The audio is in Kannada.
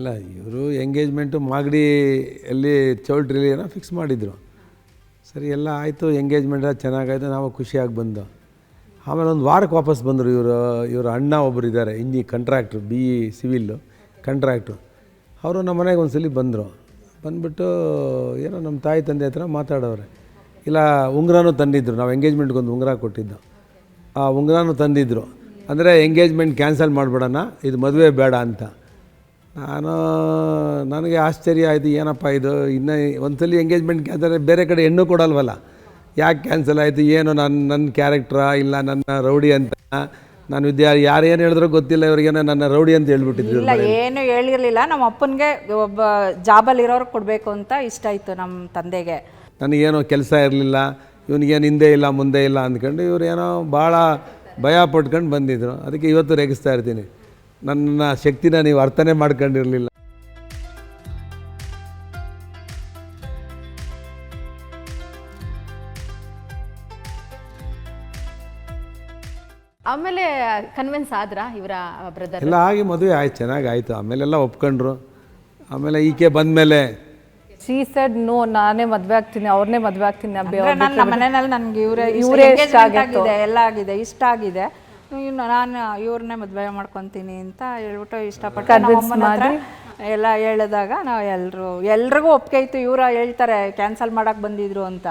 ಇಲ್ಲ ಇವರು ಎಂಗೇಜ್ಮೆಂಟು ಮಾಗಡಿಯಲ್ಲಿ ಚೌಲ್ಟ್ರಿಲಿ ಏನೋ ಫಿಕ್ಸ್ ಮಾಡಿದರು. ಸರಿ ಎಲ್ಲ ಆಯಿತು, ಎಂಗೇಜ್ಮೆಂಟ್ ಚೆನ್ನಾಗಾಯಿತು, ನಾವು ಖುಷಿಯಾಗಿ ಬಂದು ಆಮೇಲೆ ಒಂದು ವಾರಕ್ಕೆ ವಾಪಸ್ ಬಂದರು. ಇವರು ಅಣ್ಣ ಒಬ್ಬರು ಇದ್ದಾರೆ, ಕಾಂಟ್ರಾಕ್ಟ್ರು, BE ಸಿವಿಲ್ಲು ಕಾಂಟ್ರಾಕ್ಟ್ರು. ಅವರು ನಮ್ಮ ಮನೆಗೆ ಒಂದು ಸಲ ಬಂದರು. ಬಂದುಬಿಟ್ಟು ಏನೋ ನಮ್ಮ ತಾಯಿ ತಂದೆ ಹತ್ರ ಮಾತಾಡೋರೆ. ಇಲ್ಲ ಉಂಗುರನೂ ತಂದಿದ್ದರು, ನಾವು ಎಂಗೇಜ್ಮೆಂಟ್ಗೆ ಒಂದು ಉಂಗುರ ಕೊಟ್ಟಿದ್ದು, ಆ ಉಂಗುರನೂ ತಂದಿದ್ದರು. ಅಂದರೆ ಎಂಗೇಜ್ಮೆಂಟ್ ಕ್ಯಾನ್ಸಲ್ ಮಾಡಿಬಿಡೋಣ, ಇದು ಮದುವೆ ಬೇಡ ಅಂತ. ನನಗೆ ಆಶ್ಚರ್ಯ ಆಯಿತು, ಏನಪ್ಪ ಇದು, ಇನ್ನೂ ಒಂದು ಸಲ ಎಂಗೇಜ್ಮೆಂಟ್ ಕ್ಯಾನ್ಸಲ್, ಬೇರೆ ಕಡೆ ಹೆಣ್ಣು ಕೊಡಲ್ವಲ್ಲ, ಯಾಕೆ ಕ್ಯಾನ್ಸಲ್ ಆಯಿತು, ಏನು ನನ್ನ ಕ್ಯಾರೆಕ್ಟ್ರಾ ಇಲ್ಲ ನನ್ನ ರೌಡಿ ಅಂತ. ನಾನು ಯಾರೇನು ಹೇಳಿದ್ರೂ ಗೊತ್ತಿಲ್ಲ, ಇವ್ರಿಗೇನೋ ನನ್ನ ರೌಡಿ ಅಂತ ಹೇಳ್ಬಿಟ್ಟಿದ್ರು. ಇಲ್ಲ ಏನು ಹೇಳಿರಲಿಲ್ಲ, ನಮ್ಮ ಅಪ್ಪನಿಗೆ ಒಬ್ಬ ಜಾಬಲ್ಲಿರೋರು ಕೊಡಬೇಕು ಅಂತ ಇಷ್ಟ ಆಯಿತು ನಮ್ಮ ತಂದೆಗೆ. ನನಗೇನೋ ಕೆಲಸ ಇರಲಿಲ್ಲ, ಇವನಿಗೇನು ಹಿಂದೆ ಇಲ್ಲ ಮುಂದೆ ಇಲ್ಲ ಅಂದ್ಕೊಂಡು ಇವ್ರು ಏನೋ ಭಾಳ ಭಯ ಪಟ್ಕೊಂಡು ಬಂದಿದ್ರು. ಅದಕ್ಕೆ ಇವತ್ತು ರೇಗಿಸ್ತಾ ಇರ್ತೀನಿ, ನನ್ನ ಶಕ್ತಿನ ನೀವು ಅರ್ಥನೇ ಮಾಡ್ಕೊಂಡಿರಲಿಲ್ಲ. ಆಮೇಲೆ ಕನ್ವಿನ್ಸ್ ಆದ್ರ ಇವರ ಬ್ರದರ್? ಎಲ್ಲ ಆಗಿ ಮದುವೆ ಆಯ್ತು, ಚೆನ್ನಾಗಿ ಆಯಿತು. ಆಮೇಲೆಲ್ಲ ಒಪ್ಕೊಂಡ್ರು. ಆಮೇಲೆ ಈಕೆ ಬಂದಮೇಲೆ ಶಿ ಸೆಡ್ ನೋ, ನಾನೇ ಮದುವೆ ಆಗ್ತೀನಿ, ಅವ್ರನ್ನೇ ಮದುವೆ ಆಗ್ತೀನಿ. ನನ್ನ ಮನೆಯಲ್ಲಿ ನನಗೆ ಇವರೇ ಆಗಿದೆ, ಎಲ್ಲ ಆಗಿದೆ, ಇಷ್ಟ ಆಗಿದೆ, ನಾನು ಇವ್ರನ್ನೇ ಮದುವೆ ಮಾಡ್ಕೊತೀನಿ ಅಂತ ಹೇಳ್ಬಿಟ್ಟು ಇಷ್ಟಪಟ್ಟು ನಮ್ಮಮ್ಮನ ಹತ್ರ ಎಲ್ಲ ಹೇಳಿದಾಗ ನಾವು ಎಲ್ರಿಗೂ ಒಪ್ಪಿಗೆ ಇತ್ತು. ಇವ್ರು ಹೇಳ್ತಾರೆ ಕ್ಯಾನ್ಸಲ್ ಮಾಡೋಕ್ಕೆ ಬಂದಿದ್ರು ಅಂತ.